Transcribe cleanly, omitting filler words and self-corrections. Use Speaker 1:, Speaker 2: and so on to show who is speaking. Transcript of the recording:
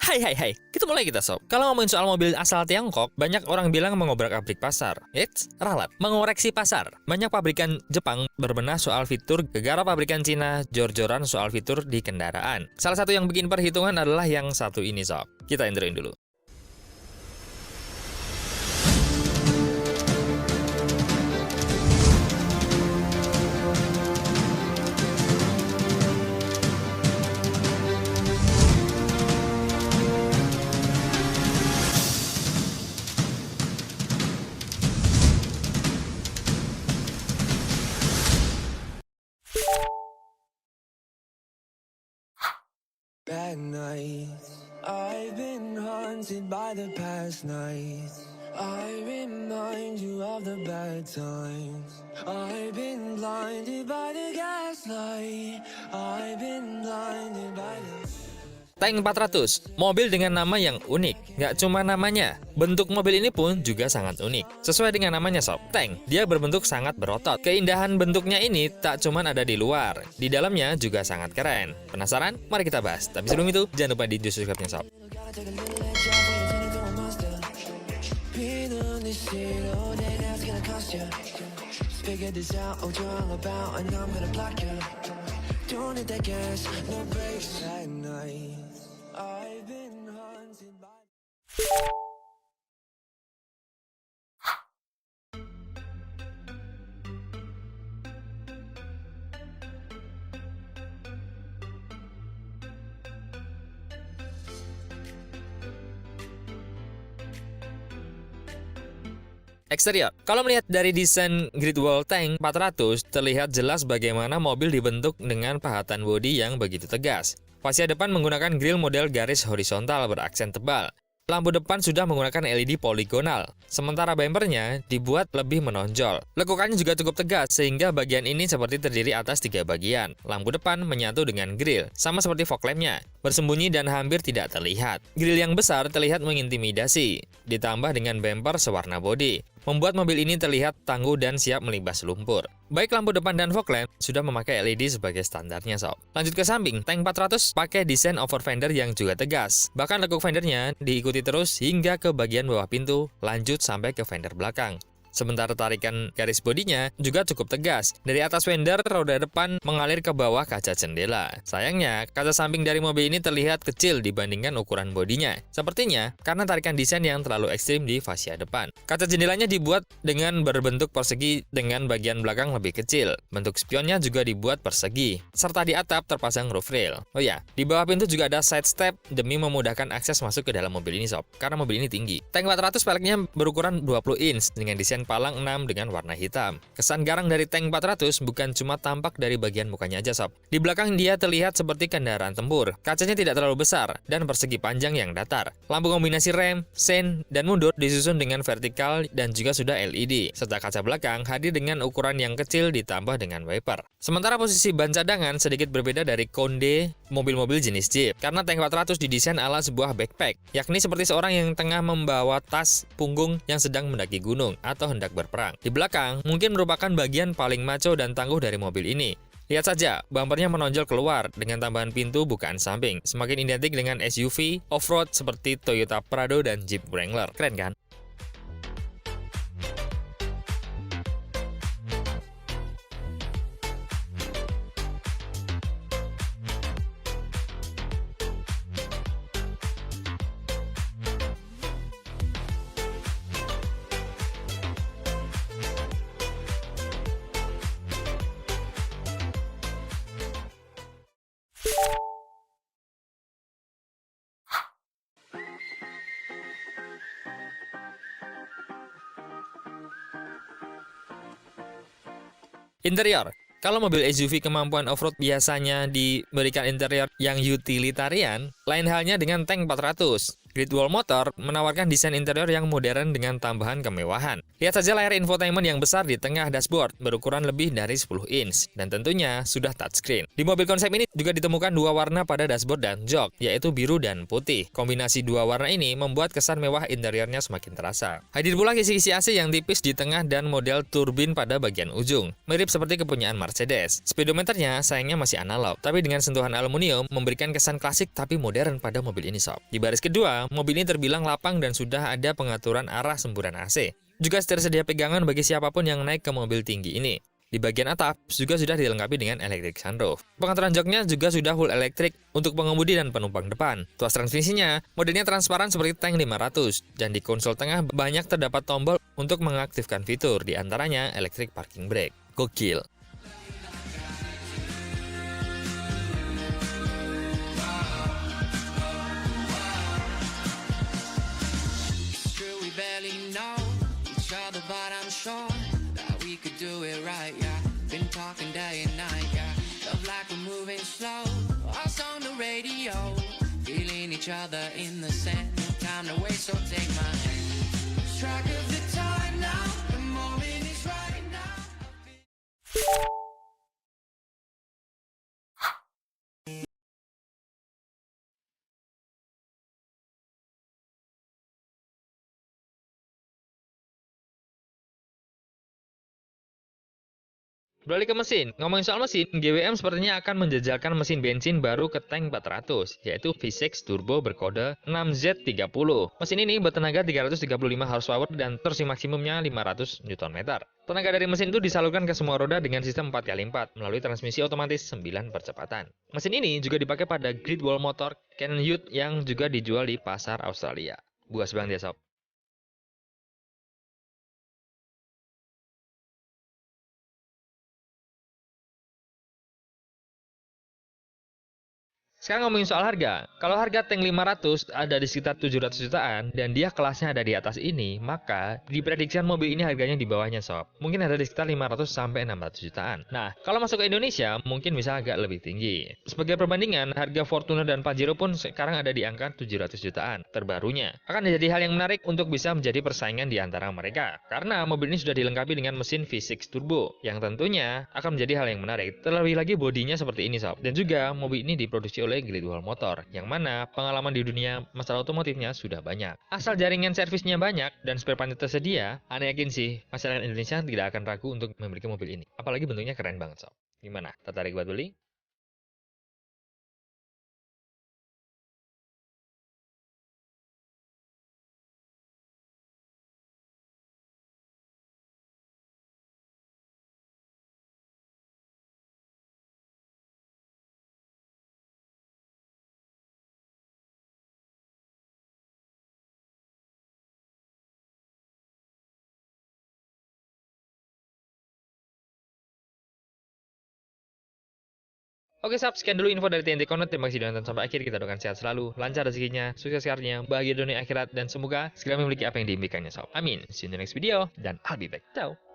Speaker 1: Hai, ketemu lagi kita sob. Kalau ngomongin soal mobil asal Tiongkok, banyak orang bilang mengobrak-abrik pasar. Eits, ralat, mengoreksi pasar. Banyak pabrikan Jepang berbenah soal fitur, gegara pabrikan Cina jor-joran soal fitur di kendaraan. Salah satu yang bikin perhitungan adalah yang satu ini sob. Kita introin dulu.
Speaker 2: Bad nights, I've been haunted by the past nights. I remind you of the bad times. I've been blinded by the gaslight. I've been blinded by the...
Speaker 1: Tank 400, mobil dengan nama yang unik. Nggak cuma namanya, bentuk mobil ini pun juga sangat unik. Sesuai dengan namanya sob, tank, dia berbentuk sangat berotot. Keindahan bentuknya ini tak cuma ada di luar, di dalamnya juga sangat keren. Penasaran? Mari kita bahas. Tapi sebelum itu, jangan lupa di subscribe-nya sob. Eksterior. Kalau melihat dari desain Great Wall Tank 400, terlihat jelas bagaimana mobil dibentuk dengan pahatan bodi yang begitu tegas. Fascia depan menggunakan grill model garis horizontal beraksen tebal. Lampu depan sudah menggunakan LED poligonal, sementara bempernya dibuat lebih menonjol. Lekukannya juga cukup tegas, sehingga bagian ini seperti terdiri atas 3 bagian. Lampu depan menyatu dengan grill, sama seperti fog lamp-nya, bersembunyi dan hampir tidak terlihat. Grill yang besar terlihat mengintimidasi, ditambah dengan bemper sewarna bodi, membuat mobil ini terlihat tangguh dan siap melibas lumpur. Baik lampu depan dan fog lamp sudah memakai LED sebagai standarnya sob. Lanjut ke samping, Tank 400 pakai desain over fender yang juga tegas. Bahkan lekuk fendernya diikuti terus hingga ke bagian bawah pintu, lanjut sampai ke fender belakang. Sementara tarikan garis bodinya juga cukup tegas. Dari atas fender, roda depan mengalir ke bawah kaca jendela. Sayangnya, kaca samping dari mobil ini terlihat kecil dibandingkan ukuran bodinya. Sepertinya karena tarikan desain yang terlalu ekstrim di fascia depan. Kaca jendelanya dibuat dengan berbentuk persegi dengan bagian belakang lebih kecil. Bentuk spionnya juga dibuat persegi. Serta di atap terpasang roof rail. Oh ya, di bawah pintu juga ada side step demi memudahkan akses masuk ke dalam mobil ini sob. Karena mobil ini tinggi. Tank 400 peleknya berukuran 20 inch dengan desain palang 6 dengan warna hitam. Kesan garang dari Tank 400 bukan cuma tampak dari bagian mukanya aja sob. Di belakang dia terlihat seperti kendaraan tempur. Kacanya tidak terlalu besar dan persegi panjang yang datar. Lampu kombinasi rem, sen, dan mundur disusun dengan vertikal dan juga sudah LED. Serta kaca belakang hadir dengan ukuran yang kecil ditambah dengan wiper. Sementara posisi ban cadangan sedikit berbeda dari konde mobil-mobil jenis Jeep. Karena Tank 400 didesain ala sebuah backpack, yakni seperti seorang yang tengah membawa tas punggung yang sedang mendaki gunung atau hendak berperang. Di belakang mungkin merupakan bagian paling maco dan tangguh dari mobil ini. Lihat saja, bumpernya menonjol keluar dengan tambahan pintu bukaan samping, semakin identik dengan SUV off-road seperti Toyota Prado dan Jeep Wrangler. Keren kan? Interior. Kalau mobil SUV kemampuan off-road biasanya diberikan interior yang utilitarian, lain halnya dengan Tank 400. Great Wall Motor menawarkan desain interior yang modern dengan tambahan kemewahan. Lihat saja layar infotainment yang besar di tengah dashboard berukuran lebih dari 10 inch dan tentunya sudah touchscreen. Di mobil konsep ini juga ditemukan dua warna pada dashboard dan jok, yaitu biru dan putih. Kombinasi dua warna ini membuat kesan mewah interiornya semakin terasa. Hadir pula kisi-kisi AC yang tipis di tengah dan model turbin pada bagian ujung, mirip seperti kepunyaan Mercedes. Speedometernya sayangnya masih analog, tapi dengan sentuhan aluminium memberikan kesan klasik tapi modern pada mobil ini sob. Di baris kedua, mobil ini terbilang lapang dan sudah ada pengaturan arah semburan AC. Juga tersedia pegangan bagi siapapun yang naik ke mobil tinggi ini. Di bagian atap juga sudah dilengkapi dengan electric sunroof. Pengaturan joknya juga sudah full elektrik untuk pengemudi dan penumpang depan. Tuas transmisinya modelnya transparan seperti Tank 500 dan di konsol tengah banyak terdapat tombol untuk mengaktifkan fitur, diantaranya electric parking brake. Gokil.
Speaker 2: But I'm sure that we could do it right, yeah. Been talking day and night, yeah. Love like we're moving slow. Us on the radio, feeling each other in the sand. No time to waste, so take my hand. Lose track of the time now. The moment is right now.
Speaker 1: Beralih ke mesin, ngomongin soal mesin, GWM sepertinya akan menjajalkan mesin bensin baru ke tank 400, yaitu V6 Turbo berkode 6Z30. Mesin ini bertenaga 335 horsepower dan torsi maksimumnya 500 Nm. Tenaga dari mesin itu disalurkan ke semua roda dengan sistem 4x4 melalui transmisi otomatis 9 percepatan. Mesin ini juga dipakai pada Great Wall Motor Canyon Ute yang juga dijual di pasar Australia. Buas bang dia sob. Sekarang ngomongin soal harga. Kalau harga tank 500 ada di sekitar 700 jutaan dan dia kelasnya ada di atas ini, maka diprediksikan mobil ini harganya di bawahnya sob. Mungkin ada di sekitar 500 sampai 600 jutaan. Nah, kalau masuk ke Indonesia mungkin bisa agak lebih tinggi. Sebagai perbandingan, harga Fortuner dan Pajero pun sekarang ada di angka 700 jutaan terbarunya. Akan menjadi hal yang menarik untuk bisa menjadi persaingan di antara mereka. Karena mobil ini sudah dilengkapi dengan mesin V6 Turbo yang tentunya akan menjadi hal yang menarik. Terlebih lagi bodinya seperti ini sob. Dan juga mobil ini diproduksi oleh Great Wall Motor, yang mana pengalaman di dunia masalah otomotifnya sudah banyak. Asal jaringan servisnya banyak dan spare partnya tersedia, aneh yakin sih, masyarakat Indonesia tidak akan ragu untuk memiliki mobil ini. Apalagi bentuknya keren banget sob. Gimana? Tertarik buat beli? Oke sob, sekian dulu info dari TNT Connect. Terima kasih sudah nonton sampai akhir. Kita doakan sehat selalu, lancar rezekinya, sukses karirnya, bahagia dunia akhirat, dan semoga segera memiliki apa yang diimpikannya sob. Amin. See you in the next video, dan I'll be back. Ciao.